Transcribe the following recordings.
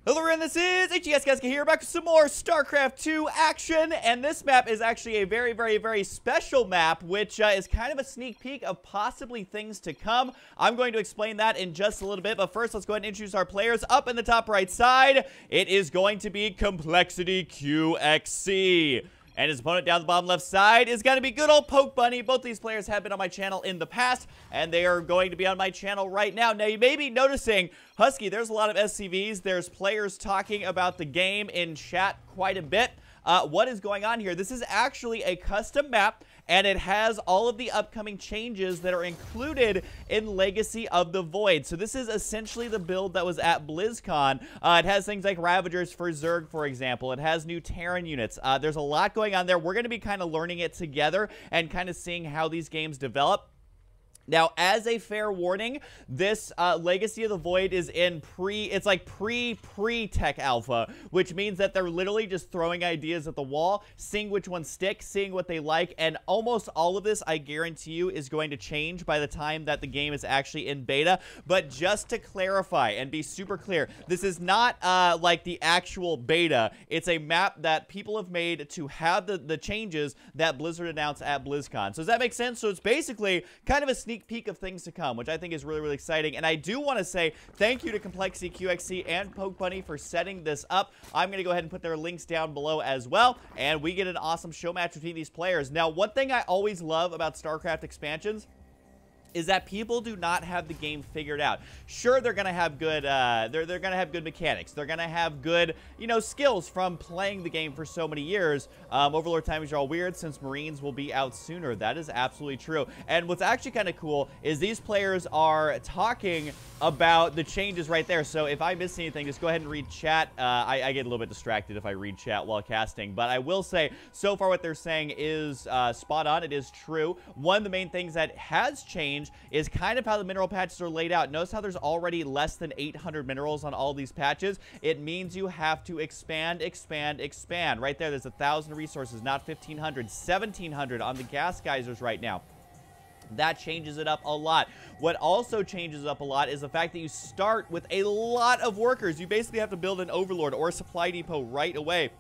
Hello everyone, this is theStC here, back with some more StarCraft 2 action, and this map is actually a very special map, which is kind of a sneak peek of possibly things to come. I'm going to explain that in just a little bit, but first let's go ahead and introduce our players. Up in the top right side, it is going to be Complexity QXC. And his opponent down the bottom left side is going to be good old Pokebunny. Both these players have been on my channel in the past, and they are going to be on my channel right now. Now, you may be noticing, Husky, there's a lot of SCVs. There's players talking about the game in chat quite a bit. What is going on here? This is actually a custom map, and it has all of the upcoming changes that are included in Legacy of the Void. So this is essentially the build that was at BlizzCon. It has things like Ravagers for Zerg, for example. It has new Terran units. There's a lot going on there. We're going to be kind of learning it together and kind of seeing how these games develop. Now, as a fair warning, this Legacy of the Void is in pre-tech alpha, which means that they're literally just throwing ideas at the wall, seeing which ones stick, seeing what they like, and almost all of this, I guarantee you, is going to change by the time that the game is actually in beta. But just to clarify and be super clear, this is not like the actual beta. It's a map that people have made to have the changes that Blizzard announced at BlizzCon. So does that make sense? So it's basically kind of a sneak peek of things to come, which I think is really exciting. And I do want to say thank you to Complexity QXC and Pokebunny for setting this up. I'm going to go ahead and put their links down below as well, and we get an awesome show match between these players. Now, one thing I always love about StarCraft expansions is that people do not have the game figured out. Sure, they're gonna have good, they're gonna have good mechanics. They're gonna have good, you know, skills from playing the game for so many years. Overlord timings are all weird since Marines will be out sooner. That is absolutely true. And what's actually kind of cool is these players are talking about the changes right there. So if I miss anything, just go ahead and read chat. I get a little bit distracted if I read chat while casting, but I will say so far what they're saying is spot on. It is true. One of the main things that has changed is kind of how the mineral patches are laid out. Notice how there's already less than 800 minerals on all these patches. It means you have to expand. Right there, there's 1,000 resources, not 1,500, 1,700 on the gas geysers right now. That changes it up a lot. What also changes it up a lot is the fact that you start with a lot of workers. You basically have to build an overlord or a supply depot right away,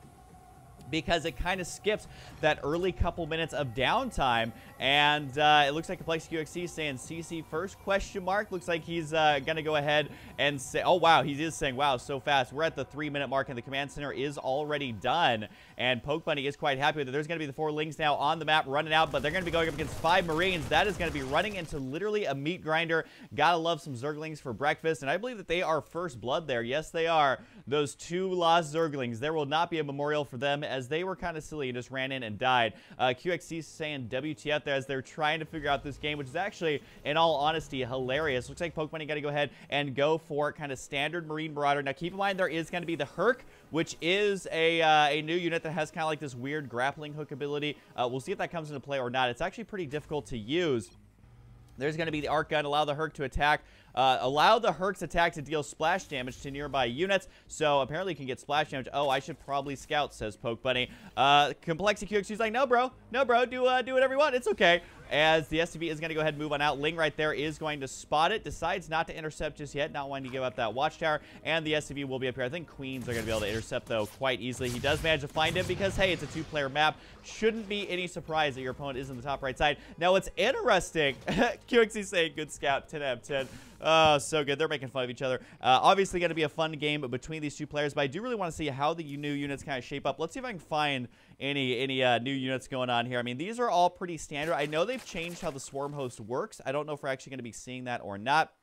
because it kind of skips that early couple minutes of downtime. And it looks like Complexity QXC is saying CC first, question mark. Looks like he's going to go ahead and say, oh, wow, he is saying, wow, so fast. We're at the 3-minute mark, and the command center is already done. And Pokebunny is quite happy with it. There's going to be the 4 lings now on the map running out, but they're going to be going up against 5 Marines. That is going to be running into literally a meat grinder. Gotta love some Zerglings for breakfast. And I believe that they are first blood there. Yes, they are. Those 2 lost Zerglings. There will not be a memorial for them, as they were kind of silly and just ran in and died. QXC is saying WTF there as they're trying to figure out this game, which is actually, in all honesty, hilarious. Looks like Pokebunny got to go ahead and go for kind of standard Marine Marauder. Now, keep in mind, there is going to be the Herc, which is a new unit that has kind of like this weird grappling hook ability. We'll see if that comes into play or not. It's actually pretty difficult to use. There's going to be the Arc Gun, allow the Herc to attack. Allow the Herc's attack to deal splash damage to nearby units. So apparently you can get splash damage. Oh, I should probably scout, says Pokebunny. Complexity QXC's like, no, bro, do whatever you want. It's okay. As the SCV is going to go ahead and move on out. Ling right there is going to spot it. Decides not to intercept just yet. Not wanting to give up that watchtower. And the SCV will be up here. I think Queens are going to be able to intercept, though, quite easily. He does manage to find him because, hey, it's a 2-player map. Shouldn't be any surprise that your opponent is in the top right side. Now, what's interesting, QXC saying good scout, 10 out of 10. Oh, so good. They're making fun of each other. Obviously going to be a fun game between these 2 players, but I do really want to see how the new units kind of shape up. Let's see if I can find any new units going on here. I mean, these are all pretty standard. I know they've changed how the Swarm Host works. I don't know if we're actually going to be seeing that or not.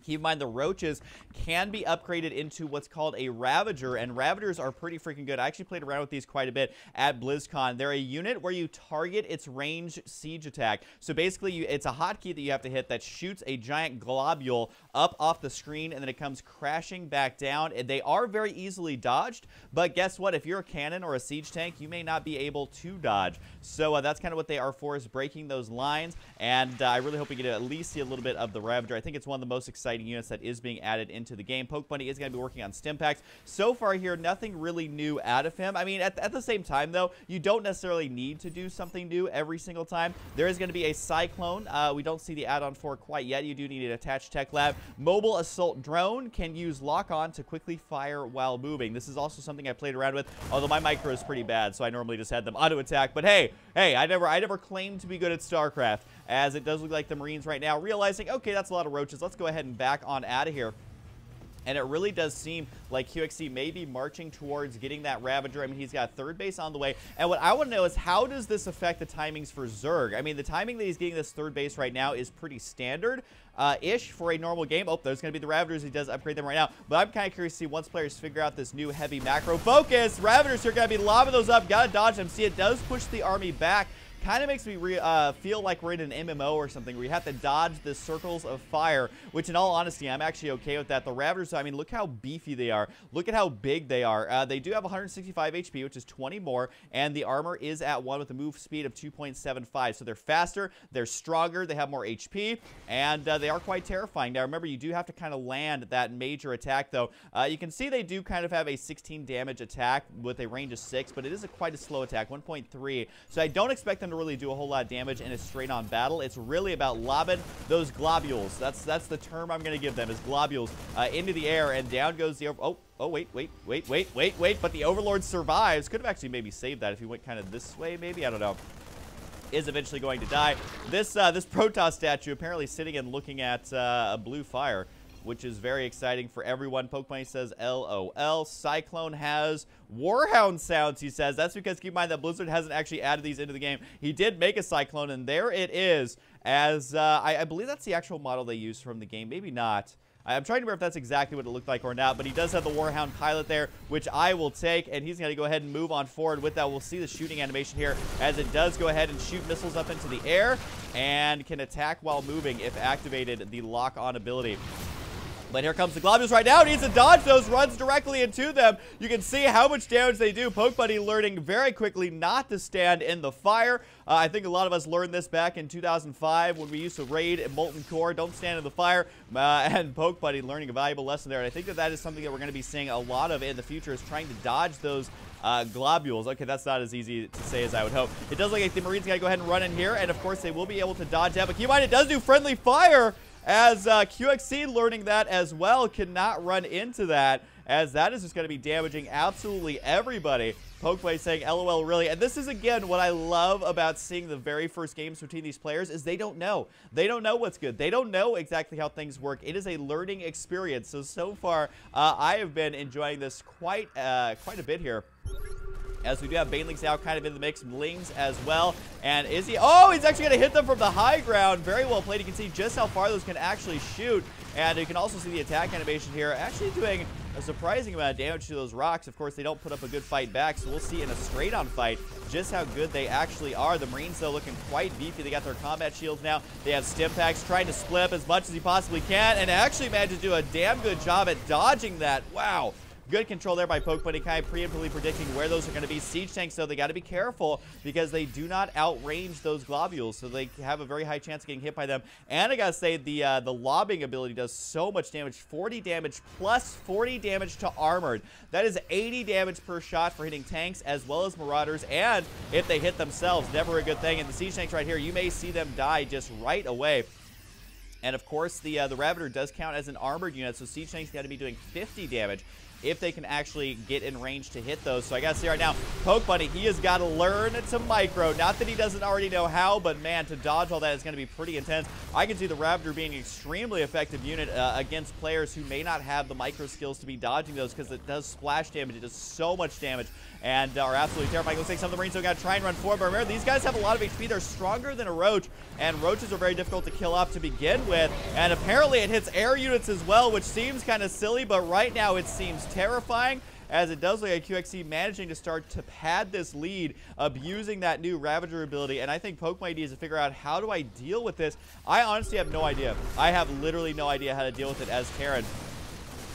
Keep in mind, the Roaches can be upgraded into what's called a Ravager, and Ravagers are pretty freaking good. I actually played around with these quite a bit at BlizzCon. They're a unit where you target its ranged siege attack. So basically, it's a hotkey that you have to hit that shoots a giant globule up off the screen, and then it comes crashing back down. And they are very easily dodged, but guess what? If you're a cannon or a siege tank, you may not be able to dodge. So that's kind of what they are for, is breaking those lines, and I really hope we get to at least see a little bit of the Ravager. I think it's one of the most exciting exciting units that is being added into the game. Pokebunny is going to be working on stim packs. So far here, nothing really new out of him. I mean, at the same time, though, you don't necessarily need to do something new every single time. There is going to be a Cyclone. We don't see the add-on for quite yet. You do need an attached tech lab. Mobile assault drone can use lock-on to quickly fire while moving. This is also something I played around with, although my micro is pretty bad, so I normally just had them auto-attack. But hey, I never claimed to be good at StarCraft, as it does look like the Marines right now realizing, okay, that's a lot of roaches. Let's go ahead and back on out of here. And it really does seem like QXC may be marching towards getting that Ravager. I mean, he's got third base on the way. And what I want to know is, how does this affect the timings for Zerg? I mean, the timing that he's getting this third base right now is pretty standard-ish for a normal game. Oh, there's going to be the Ravagers. He does upgrade them right now. But I'm kind of curious to see, once players figure out this new heavy macro focus, Ravagers are going to be lobbing those up. Got to dodge them. See, it does push the army back. Kind of makes me feel like we're in an MMO or something where you have to dodge the circles of fire, which in all honesty, I'm actually okay with that. The Ravagers, I mean, look how beefy they are. Look at how big they are. They do have 165 HP, which is 20 more, and the armor is at 1 with a move speed of 2.75. So they're faster, they're stronger, they have more HP, and they are quite terrifying. Now, remember, you do have to kind of land that major attack, though. You can see they do kind of have a 16 damage attack with a range of 6, but it is quite a slow attack, 1.3. So I don't expect them to really do a whole lot of damage in a straight-on battle. It's really about lobbing those globules. That's the term I'm going to give them, is globules into the air, and down goes the wait, but the Overlord survives. Could have actually maybe saved that if he went kind of this way, maybe, I don't know. Is eventually going to die. This Protoss statue apparently sitting and looking at a blue fire, which is very exciting for everyone. Pokebunny says LOL. Cyclone has Warhound sounds, he says. That's because, keep in mind, that Blizzard hasn't actually added these into the game. He did make a Cyclone, and there it is. As I believe that's the actual model they used from the game. Maybe not. I'm trying to remember if that's exactly what it looked like or not, but he does have the Warhound pilot there, which I will take, and he's going to go ahead and move on forward with that. We'll see the shooting animation here as it does go ahead and shoot missiles up into the air and can attack while moving if activated, the lock-on ability. But here comes the globules right now. He needs to dodge those, runs directly into them. You can see how much damage they do. Pokebunny learning very quickly not to stand in the fire. I think a lot of us learned this back in 2005 when we used to raid Molten Core. Don't stand in the fire. And Pokebunny learning a valuable lesson there. And I think that is something that we're going to be seeing a lot of in the future, is trying to dodge those globules. Okay, that's not as easy to say as I would hope. It does look like the Marines got to go ahead and run in here. And, of course, they will be able to dodge that. But keep in mind, it does do friendly fire. As QXC learning that as well, cannot run into that, as that is just going to be damaging absolutely everybody. Pokebunny saying, LOL, really? And this is, again, what I love about seeing the very first games between these players, is they don't know. They don't know what's good. They don't know exactly how things work. It is a learning experience. So far, I have been enjoying this quite a bit here. As we do have Banelings now kind of in the mix, Lings as well. And is he? Oh, he's actually going to hit them from the high ground. Very well played. You can see just how far those can actually shoot. And you can also see the attack animation here actually doing a surprising amount of damage to those rocks. Of course, they don't put up a good fight back, so we'll see in a straight-on fight just how good they actually are. The Marines, though, looking quite beefy. They got their combat shields now. They have stim packs, trying to split up as much as he possibly can, and actually managed to do a damn good job at dodging that. Wow. Good control there by Pokebunny, kind of preemptively predicting where those are going to be. Siege tanks, though, they got to be careful because they do not outrange those globules, so they have a very high chance of getting hit by them. And I got to say, the lobbing ability does so much damage. 40 damage plus 40 damage to armored. That is 80 damage per shot for hitting tanks as well as marauders, and if they hit themselves, never a good thing. And the siege tanks right here, you may see them die just right away. And of course, the Ravager does count as an armored unit, so siege tanks got to be doing 50 damage if they can actually get in range to hit those. So I gotta see right now, Pokebunny, he has got to learn to micro. Not that he doesn't already know how, but man, to dodge all that is going to be pretty intense. I can see the Ravager being an extremely effective unit against players who may not have the micro skills to be dodging those, because it does splash damage. It does so much damage and are absolutely terrifying. Looks like some of the Marines have got to try and run forward, but remember, these guys have a lot of HP. They're stronger than a Roach, and Roaches are very difficult to kill off to begin with, and apparently it hits air units as well, which seems kind of silly, but right now it seems terrifying, as it does look like QXC managing to start to pad this lead, abusing that new Ravager ability. And I think Pokebunny needs to figure out, how do I deal with this? I honestly have no idea. I have literally no idea how to deal with it as Terran.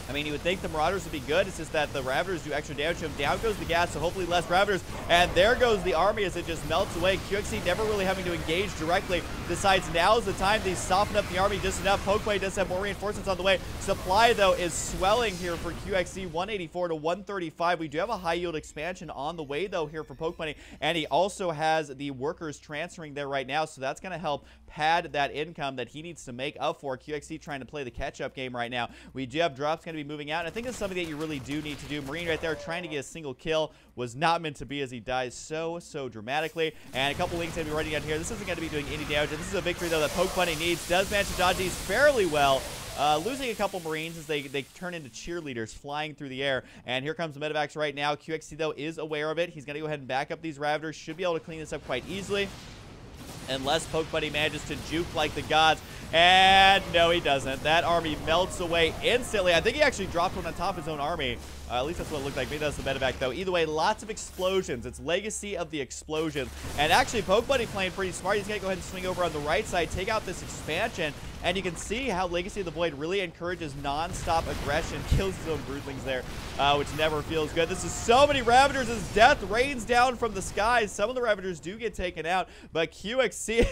I mean, you would think the Marauders would be good. It's just that the Ravagers do extra damage to him. Down goes the gas, so hopefully less Ravagers. And there goes the army as it just melts away. QXC never really having to engage directly. Decides now's the time to soften up the army just enough. Pokebunny does have more reinforcements on the way. Supply, though, is swelling here for QXC. 184 to 135. We do have a high yield expansion on the way, though, here for Pokebunny. And he also has the workers transferring there right now, so that's going to help pad that income that he needs to make up for. QXC trying to play the catch-up game right now. We do have drops going to be moving out, and I think it's something that you really do need to do. Marine right there trying to get a single kill was not meant to be as he dies so dramatically. And a couple links going to be running out here. This isn't going to be doing any damage, and this is a victory, though, that Pokebunny needs. Does manage to dodge these fairly well. Losing a couple Marines as they turn into cheerleaders flying through the air. And here comes the Medivacs right now. QXC, though, is aware of it. He's going to go ahead and back up these Ravagers. Should be able to clean this up quite easily, unless Pokebunny manages to juke like the gods. And no, he doesn't. That army melts away instantly. I think he actually dropped one on top of his own army. At least that's what it looked like. Maybe that's the medevac, though. Either way, lots of explosions. It's Legacy of the Explosion. And actually, Pokebunny playing pretty smart. He's going to go ahead and swing over on the right side, take out this expansion. And you can see how Legacy of the Void really encourages non-stop aggression. Kills his own broodlings there, which never feels good. This is so many Ravagers as death rains down from the skies. Some of the Ravagers do get taken out, but QXC,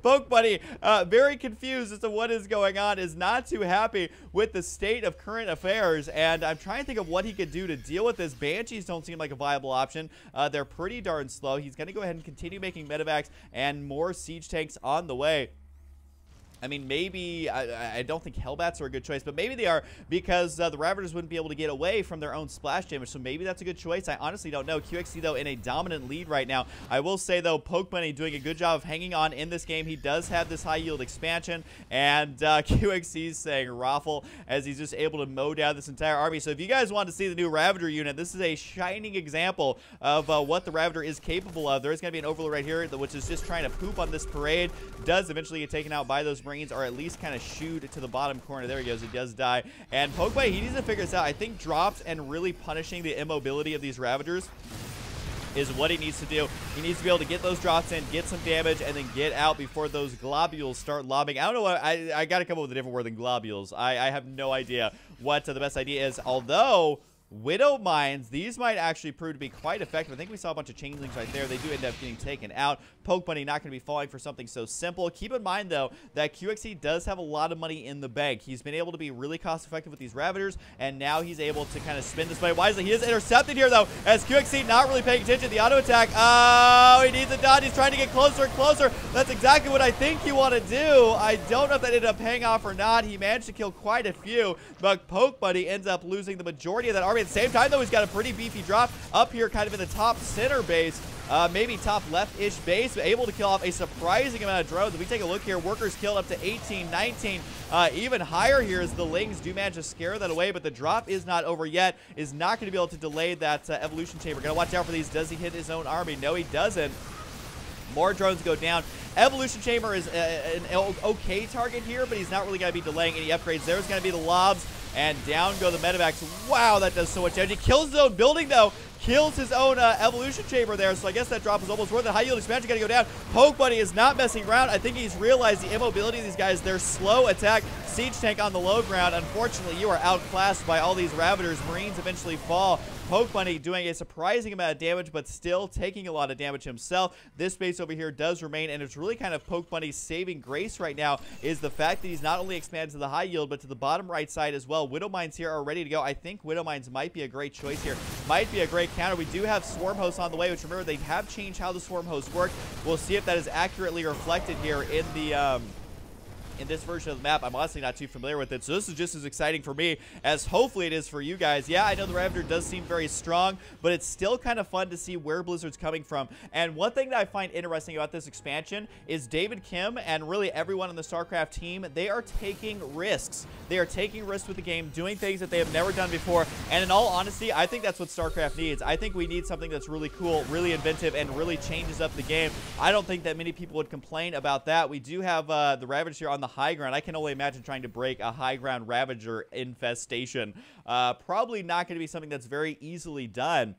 Pokebunny, very confused as to what is going on, is not too happy with the state of current affairs. And I'm trying to think of what he could do to deal with this. Banshees don't seem like a viable option. They're pretty darn slow. He's going to go ahead and continue making medevacs and more siege tanks on the way. I mean, maybe, I don't think Hellbats are a good choice, but maybe they are because the Ravagers wouldn't be able to get away from their own splash damage, so maybe that's a good choice. I honestly don't know. QXC, though, in a dominant lead right now. I will say, though, Pokebunny doing a good job of hanging on in this game. He does have this high-yield expansion, and QXC's saying raffle as he's just able to mow down this entire army. So if you guys want to see the new Ravager unit, this is a shining example of what the Ravager is capable of. There is going to be an Overlord right here, which is just trying to poop on this parade. Does eventually get taken out by those Marines, or at least kind of shooed to the bottom corner. There he goes. He does die. And Pokebunny, he needs to figure this out. I think drops and really punishing the immobility of these Ravagers is what he needs to do. He needs to be able to get those drops in, get some damage, and then get out before those globules start lobbing. I don't know what, I got to come up with a different word than globules. I have no idea what the best idea is, although Widow Mines, these might actually prove to be quite effective. I think we saw a bunch of changelings right there. They do end up getting taken out. Pokebunny not going to be falling for something so simple. Keep in mind, though, that QXC does have a lot of money in the bank. He's been able to be really cost-effective with these Ravagers, and now he's able to kind of spin this money wisely. He is intercepted here, though, as QXC not really paying attention to the auto attack. Oh, he needs a dodge. He's trying to get closer and closer. That's exactly what I think you want to do. I don't know if that ended up paying off or not. He managed to kill quite a few, but Pokebunny ends up losing the majority of that army. At the same time, though, he's got a pretty beefy drop up here kind of in the top center base. Maybe top left-ish base, but able to kill off a surprising amount of drones. If we take a look here, workers killed up to 18, 19, even higher here as the Lings do manage to scare that away, but the drop is not over yet, is not going to be able to delay that evolution chamber. Got to watch out for these. Does he hit his own army? No, he doesn't. More drones go down. Evolution Chamber is an okay target here, but he's not really going to be delaying any upgrades. There's going to be the lobs, and down go the medevacs. Wow, that does so much damage. He kills his own building, though. Kills his own evolution chamber there, so I guess that drop was almost worth it. High yield expansion got to go down. Pokebunny is not messing around. I think he's realized the immobility of these guys. Their slow attack. Siege tank on the low ground. Unfortunately, you are outclassed by all these Ravagers. Marines eventually fall. Pokebunny doing a surprising amount of damage, but still taking a lot of damage himself. This base over here does remain, and it's really kind of Pokebunny's saving grace right now is the fact that he's not only expanded to the high yield, but to the bottom right side as well. Widow Mines here are ready to go. I think Widow Mines might be a great choice here. Might be a great counter. We do have Swarm Hosts on the way, which remember, they have changed how the Swarm Hosts work. We'll see if that is accurately reflected here in the in this version of the map. I'm honestly not too familiar with it, so this is just as exciting for me as hopefully it is for you guys. Yeah, I know the Ravager does seem very strong, but it's still kind of fun to see where Blizzard's coming from. And one thing that I find interesting about this expansion is David Kim and really everyone on the StarCraft team, they are taking risks. They are taking risks with the game, doing things that they have never done before, and in all honesty, I think that's what StarCraft needs. I think we need something that's really cool, really inventive, and really changes up the game. I don't think that many people would complain about that. We do have the Ravagers here on the high ground. I can only imagine trying to break a high ground Ravager infestation. Probably not going to be something that's very easily done.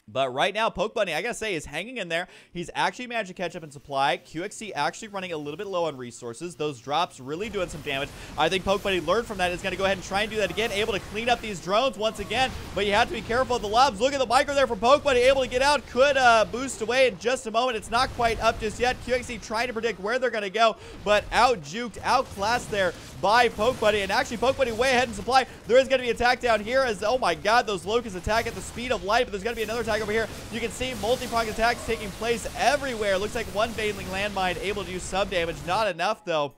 But right now, Pokebunny, I gotta say, is hanging in there. He's actually managed to catch up in supply. QXC actually running a little bit low on resources. Those drops really doing some damage. I think Pokebunny learned from that. Is going to go ahead and try and do that again. Able to clean up these drones once again. But you have to be careful of the lobs. Look at the micro there from Pokebunny. Able to get out. Could boost away in just a moment. It's not quite up just yet. QXC trying to predict where they're going to go. But out-juked, outclassed there by Pokebunny. And actually, Pokebunny way ahead in supply. There is going to be attack down here as, oh my god, those locusts attack at the speed of light. But there's going to be another attack over here. You can see multi-pronged attacks taking place everywhere. Looks like one Baneling landmine able to do some damage. Not enough, though.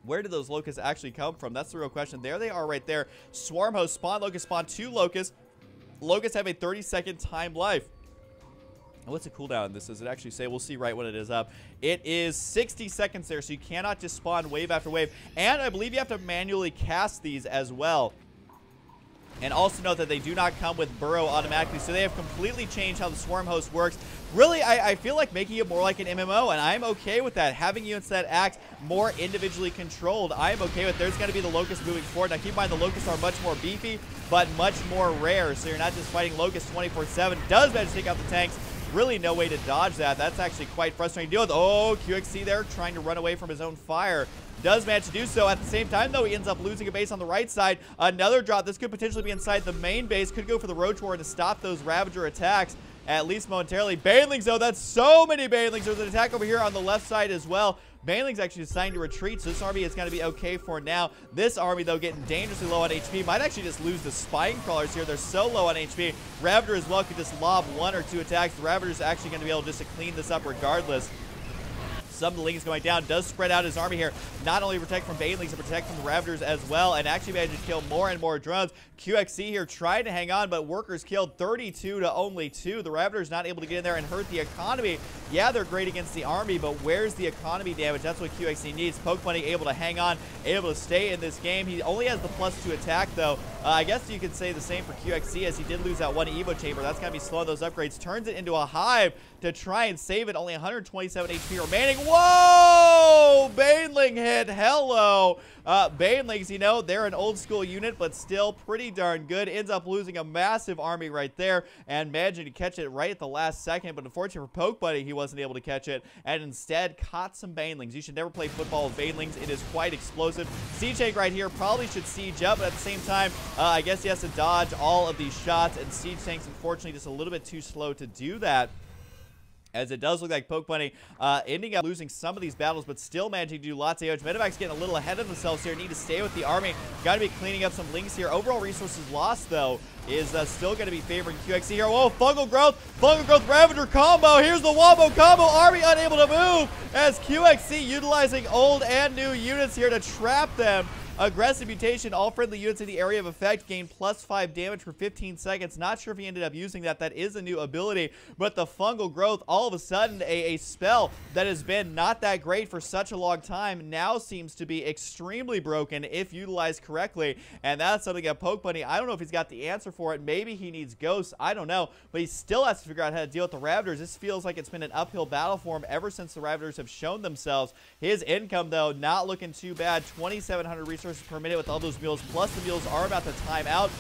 Where did those locusts actually come from? That's the real question. There they are right there. Swarm host, spawn locust, spawn 2 locusts. Locusts have a 30-second time life. And what's the cooldown on this? Does it actually say? We'll see right when it is up. It is 60 seconds there, so you cannot just spawn wave after wave. And I believe you have to manually cast these as well. And also note that they do not come with burrow automatically, so they have completely changed how the swarm host works. Really, I feel like making it more like an MMO, and I'm okay with that. Having units that act more individually controlled, I'm okay with. There's going to be the locusts moving forward. Now, keep in mind, the locusts are much more beefy, but much more rare, so you're not just fighting locusts 24/7. Does manage to take out the tanks. Really no way to dodge that. That's actually quite frustrating to deal with. Oh, QXC there trying to run away from his own fire. Does manage to do so. At the same time, though, he ends up losing a base on the right side. Another drop. This could potentially be inside the main base. Could go for the Roach War to stop those Ravager attacks, at least momentarily. Banelings, though. That's so many Banelings. There's an attack over here on the left side as well. Banelings actually deciding to retreat, so this army is going to be okay for now. This army, though, getting dangerously low on HP. Might actually just lose the Spine Crawlers here. They're so low on HP. Ravager as well could just lob 1 or 2 attacks. The Ravager is actually going to be able just to clean this up regardless. Some of the Lings going down. Does spread out his army here. Not only protect from Banelings, but protect from the Ravagers as well. And actually managed to kill more and more drones. QXC here trying to hang on, but workers killed 32 to only 2. The Ravagers not able to get in there and hurt the economy. Yeah, they're great against the army, but where's the economy damage? That's what QXC needs. Pokebunny able to hang on, able to stay in this game. He only has the +2 attack, though. I guess you could say the same for QXC, as he did lose that 1 Evo Chamber. That's going to be slowing those upgrades. Turns it into a hive to try and save it. Only 127 HP remaining. Whoa! Baneling hit. Hello. Banelings, you know, they're an old school unit, but still pretty darn good. Ends up losing a massive army right there and managing to catch it right at the last second. But unfortunately for Pokebunny, he wasn't able to catch it and instead caught some Banelings. You should never play football with Banelings. It is quite explosive. Siege Tank right here probably should siege up, but at the same time, I guess he has to dodge all of these shots, and Siege Tank's unfortunately just a little bit too slow to do that. As it does look like Pokebunny ending up losing some of these battles, but still managing to do lots of damage. Medevac's getting a little ahead of themselves here. Need to stay with the army. Got to be cleaning up some Lings here. Overall resources lost, though, is still going to be favoring QXC here. Whoa, Fungal Growth, Ravager combo. Here's the Wombo combo. Army unable to move as QXC utilizing old and new units here to trap them. Aggressive mutation. All friendly units in the area of effect gain +5 damage for 15 seconds. Not sure if he ended up using that. That is a new ability. But the Fungal Growth, all of a sudden, a spell that has been not that great for such a long time, now seems to be extremely broken if utilized correctly. And that's something that Pokebunny, I don't know if he's got the answer for it. Maybe he needs Ghosts. I don't know. But he still has to figure out how to deal with the Ravagers. This feels like it's been an uphill battle for him ever since the Ravagers have shown themselves. His income, though, not looking too bad. 2,700 resources per minute with all those mules, plus the mules are about to time out,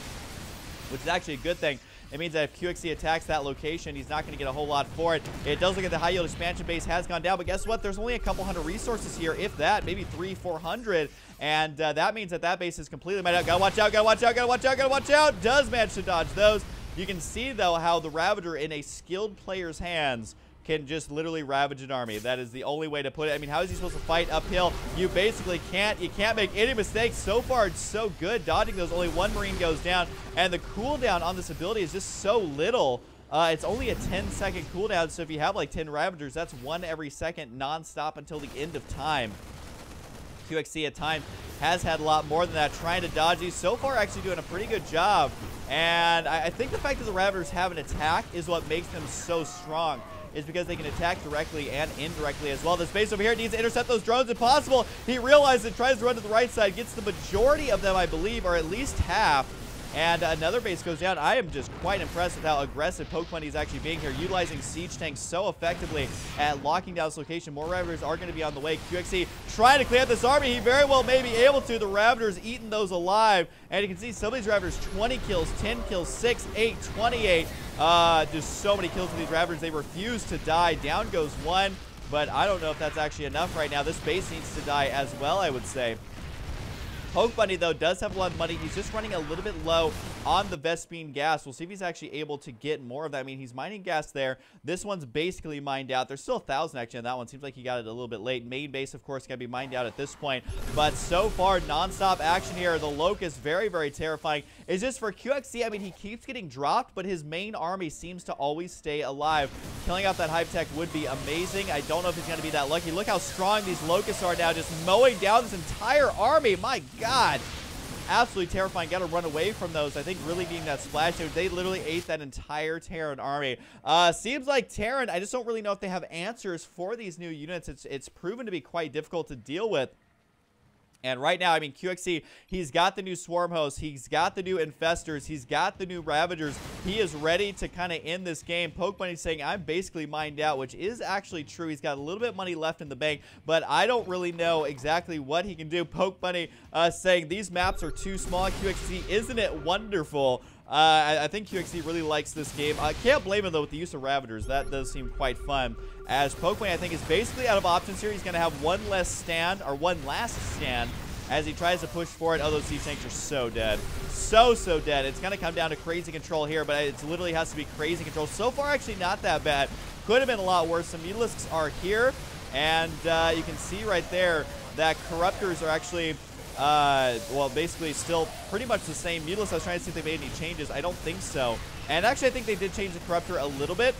which is actually a good thing. It means that if QXC attacks that location, he's not going to get a whole lot for it. It does look at the high yield expansion base has gone down, but guess what? There's only a couple hundred resources here, if that, maybe 300-400, and that means that that base is completely made out. Gotta watch out, gotta watch out, gotta watch out, gotta watch out. Does manage to dodge those. You can see, though, how the Ravager in a skilled player's hands can just literally ravage an army. That is the only way to put it. I mean, how is he supposed to fight uphill? You basically can't. You can't make any mistakes. So far, it's so good. Dodging those, only 1 Marine goes down. And the cooldown on this ability is just so little. It's only a 10-second cooldown, so if you have like 10 Ravagers, that's 1 every second non-stop until the end of time. QXC at times has had a lot more than that, trying to dodge these. So far, actually doing a pretty good job. And I think the fact that the Ravagers have an attack is what makes them so strong, is because they can attack directly and indirectly as well. This base over here needs to intercept those drones if possible. He realizes it, tries to run to the right side, gets the majority of them, I believe, or at least half. and another base goes down. I am just quite impressed with how aggressive Pokebunny is actually being here, utilizing siege tanks so effectively at locking down this location. More Ravagers are going to be on the way. QXC trying to clear up this army. He very well may be able to. The Ravagers eating those alive, and you can see some of these Ravagers, 20 kills, 10 kills, 6, 8, 28. Just so many kills with these Ravagers. They refuse to die. Down goes one, but I don't know if that's actually enough right now. This base needs to die as well, I would say. Pokebunny, though, does have a lot of money. He's just running a little bit low on the Vespine gas. We'll see if he's actually able to get more of that. I mean, he's mining gas there. This one's basically mined out. There's still 1,000 actually on that one. Seems like he got it a little bit late. Main base, of course, going to be mined out at this point. But so far, non-stop action here. The Locust, very, very terrifying. It's just for QXC, I mean, he keeps getting dropped, but his main army seems to always stay alive. Killing off that Hive Tech would be amazing. I don't know if he's going to be that lucky. Look how strong these Locusts are now, just mowing down this entire army. My God. Absolutely terrifying. Got to run away from those. I think really needing that splash damage. They literally ate that entire Terran army. Seems like Terran, I just don't really know if they have answers for these new units. It's proven to be quite difficult to deal with. And right now, I mean, QXC, he's got the new Swarm Host. He's got the new Infestors. He's got the new Ravagers. He is ready to kind of end this game. Pokebunny's saying, I'm basically mined out, which is actually true. He's got a little bit of money left in the bank, but I don't really know exactly what he can do. Pokebunny saying, these maps are too small. QXC, isn't it wonderful? I think QXC really likes this game. I can't blame him, though, with the use of Ravagers. That does seem quite fun. As Pokebunny, I think, is basically out of options here. He's going to have one last stand as he tries to push forward. Oh, those siege tanks are so dead. So dead. It's going to come down to crazy control here, but it literally has to be crazy control. So far, actually not that bad. Could have been a lot worse. Some Mutalisks are here, and you can see right there that Corruptors are actually... well, basically still pretty much the same. Mutalisk, I was trying to see if they made any changes. I don't think so. And actually, I think they did change the Corruptor a little bit.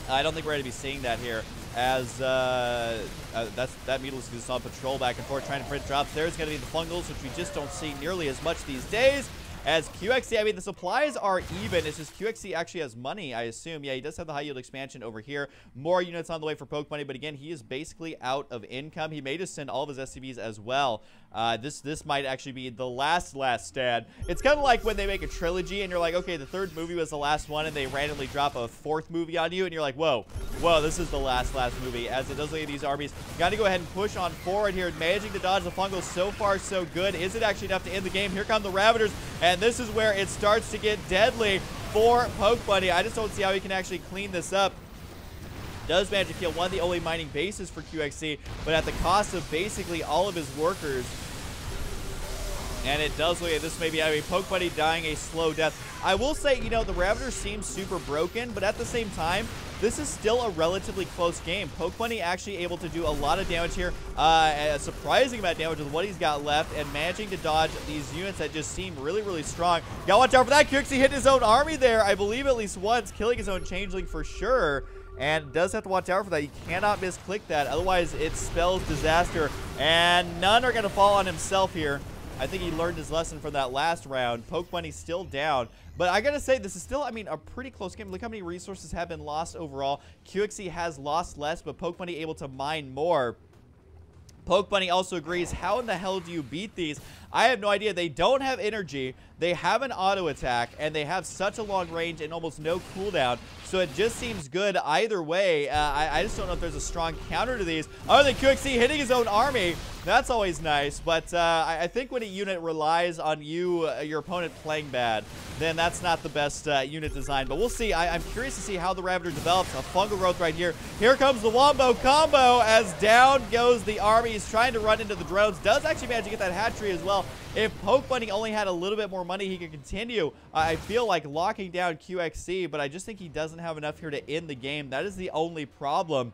I don't think we're going to be seeing that here, as that Mutalisk is on patrol back and forth trying to print drops. There's going to be the Fungals, which we just don't see nearly as much these days. As QXC, I mean, the supplies are even. It's just QXC actually has money, I assume. Yeah, he does have the high yield expansion over here. More units on the way for Pokebunny, but again, he is basically out of income. He may just send all of his SCVs as well. This might actually be the last stand. It's kind of like when they make a trilogy and you're like, okay, the third movie was the last one, and they randomly drop a fourth movie on you, and you're like, whoa, this is the last movie. As it does look at these armies, got to go ahead and push on forward here. Managing to dodge the Fungal so far so good. Is it actually enough to end the game? Here come the Ravagers, and this is where it starts to get deadly for Pokebunny. I just don't see how he can actually clean this up. Does manage to kill one of the only mining bases for QXC, but at the cost of basically all of his workers. And it does look at this maybe, I mean, Pokebunny dying a slow death. I will say, you know, the Ravagers seem super broken, but at the same time, this is still a relatively close game. Pokebunny actually able to do a lot of damage here, a surprising amount of damage with what he's got left, and managing to dodge these units that just seem really, really strong. Gotta watch out for that. QXC hit his own army there, I believe at least once, killing his own Changeling for sure. And does have to watch out for that. You cannot misclick that, otherwise it spells disaster. And none are going to fall on himself here. I think he learned his lesson from that last round. Pokebunny's still down. But I gotta say, this is still, I mean, a pretty close game. Look how many resources have been lost overall. QXC has lost less, but Pokebunny able to mine more. Pokebunny also agrees, how in the hell do you beat these? I have no idea. They don't have energy, they have an auto attack, and they have such a long range and almost no cooldown. So it just seems good either way. I just don't know if there's a strong counter to these. Other than QXC hitting his own army, that's always nice. But I think when a unit relies on your opponent playing bad, then that's not the best unit design. But we'll see. I'm curious to see how the Ravager develops. A fungal growth right here. Here comes the Wombo combo as down goes the army. He's trying to run into the drones. Does actually manage to get that hatchery as well. If Pokebunny only had a little bit more money, he could continue, I feel like, locking down QXC, but I just think he doesn't have enough here to end the game. That is the only problem,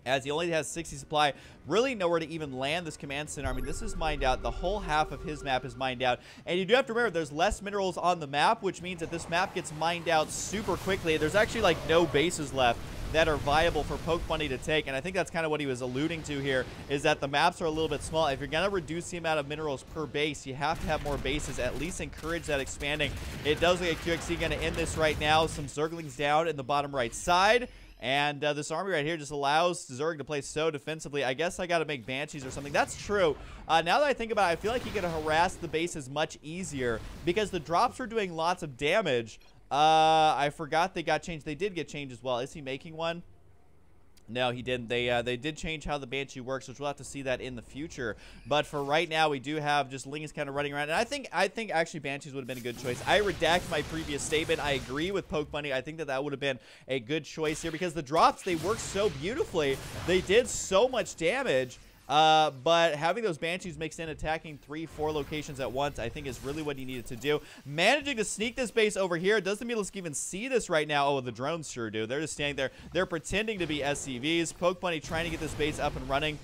as he only has 60 supply. Really nowhere to even land this command center. I mean, this is mined out. The whole half of his map is mined out. And you do have to remember, there's less minerals on the map, which means that this map gets mined out super quickly. There's actually, like, no bases left that are viable for Pokebunny to take, and I think that's kind of what he was alluding to here, is that the maps are a little bit small. If you're going to reduce the amount of minerals per base, you have to have more bases, at least encourage that expanding. It does look like QXC going to end this right now. Some Zerglings down in the bottom right side. And this army right here just allows Zerg to play so defensively. I guess I got to make Banshees or something. That's true. Now that I think about it, I feel like he could harass the bases much easier because the drops are doing lots of damage. I forgot they got changed. They did get changed as well. Is he making one? No, he didn't. They did change how the Banshee works, which we'll have to see that in the future. But for right now, we do have just Lings kind of running around. And I think actually Banshees would have been a good choice. I redact my previous statement. I agree with Pokebunny. I think that would have been a good choice here because the drops, they work so beautifully. They did so much damage. But having those Banshees mixed in, attacking 3-4 locations at once, I think is really what he needed to do. Managing to sneak this base over here. Doesn't mean let's even see this right now. Oh, the drones sure do. They're just standing there. They're pretending to be SCVs. Pokebunny trying to get this base up and running.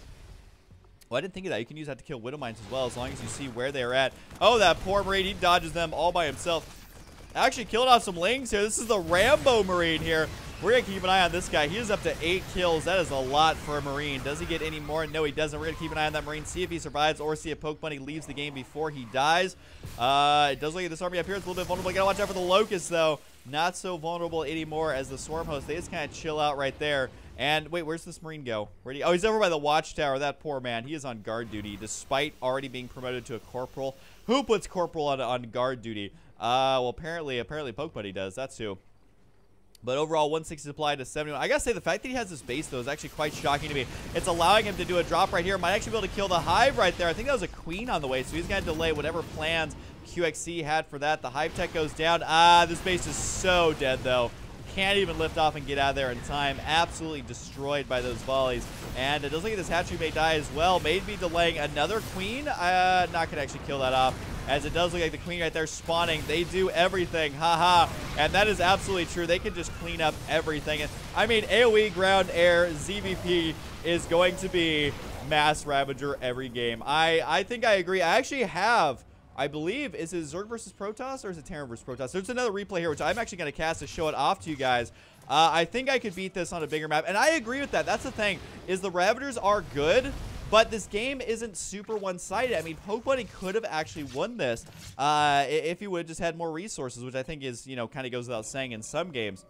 Well, I didn't think of that. You can use that to kill Widow Mines as well, as long as you see where they're at. Oh, that poor Marine. He dodges them all by himself. Actually killed off some Lings here. This is the Rambo Marine here. We're going to keep an eye on this guy. He is up to 8 kills. That is a lot for a Marine. Does he get any more? No, he doesn't. We're going to keep an eye on that Marine, see if he survives or see if Pokebunny leaves the game before he dies. It does look like this army up here is a little bit vulnerable. You got to watch out for the Locusts, though. Not so vulnerable anymore as the Swarm Host. They just kind of chill out right there. And wait, where's this Marine go? Where'd he? Oh, he's over by the Watchtower. That poor man. He is on guard duty despite already being promoted to a Corporal. Who puts Corporal on guard duty? Well, apparently Pokebunny does. That's who. But overall, 160 supply to 71. I gotta say, the fact that he has this base, though, is actually quite shocking to me. It's allowing him to do a drop right here. Might actually be able to kill the Hive right there. I think that was a Queen on the way, so he's gonna delay whatever plans QXC had for that. The Hive tech goes down. This base is so dead, though. Can't even lift off and get out of there in time. Absolutely destroyed by those volleys. And it does look like this hatchery may die as well. Maybe delaying another Queen. Not gonna actually kill that off, as it does look like the Queen right there spawning. They do everything. Haha. And that is absolutely true. They can just clean up everything. And I mean, AoE, ground, air, ZVP is going to be Mass Ravager every game. I think I agree. I actually have, I believe, is it Zerg versus Protoss or is it Terran versus Protoss? There's another replay here, which I'm actually going to cast to show it off to you guys. I think I could beat this on a bigger map, and I agree with that. That's the thing, is the Ravagers are good, but this game isn't super one-sided. I mean, Pokebunny could have actually won this if he would have just had more resources, which I think is, you know, kind of goes without saying in some games.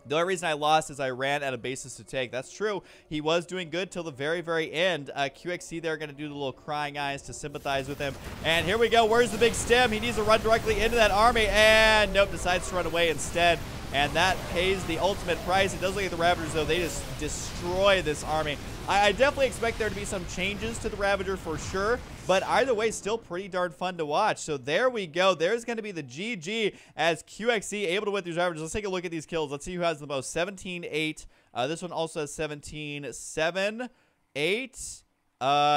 The only reason I lost is I ran out of bases to take. That's true. He was doing good till the very, very end. QXC, they're going to do the little crying eyes to sympathize with him. And here we go. Where's the big stem? He needs to run directly into that army. And nope, decides to run away instead. And that pays the ultimate price. It does look like the Ravagers, though. They just destroy this army. I definitely expect there to be some changes to the Ravager for sure. But either way, still pretty darn fun to watch. So there we go. There's going to be the GG as QXC able to win these Ravagers. Let's take a look at these kills. Let's see who has the most. 17-8. This one also has 17-7, 8,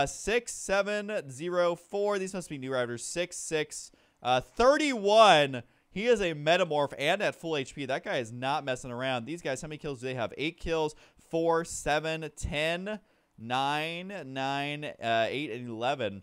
6, 7, 0, 4. These must be new Ravagers. 6, 6, 31. He is a Metamorph and at full HP. That guy is not messing around. These guys, how many kills do they have? 8 kills, 4, 7, 10, 9, 8, and 11.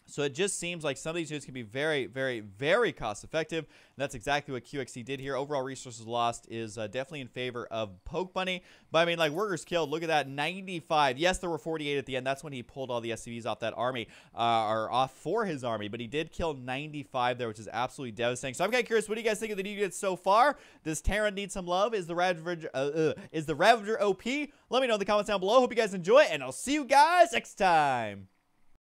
So it just seems like some of these units can be very, very, very cost effective. And that's exactly what QXC did here. Overall resources lost is definitely in favor of Pokebunny. But I mean, like, workers killed. Look at that, 95. Yes, there were 48 at the end. That's when he pulled all the SCVs off that army, or off for his army. But he did kill 95 there, which is absolutely devastating. So I'm kind of curious, what do you guys think of the new units so far? Does Terran need some love? Is the Ravager OP? Let me know in the comments down below. Hope you guys enjoy, and I'll see you guys next time.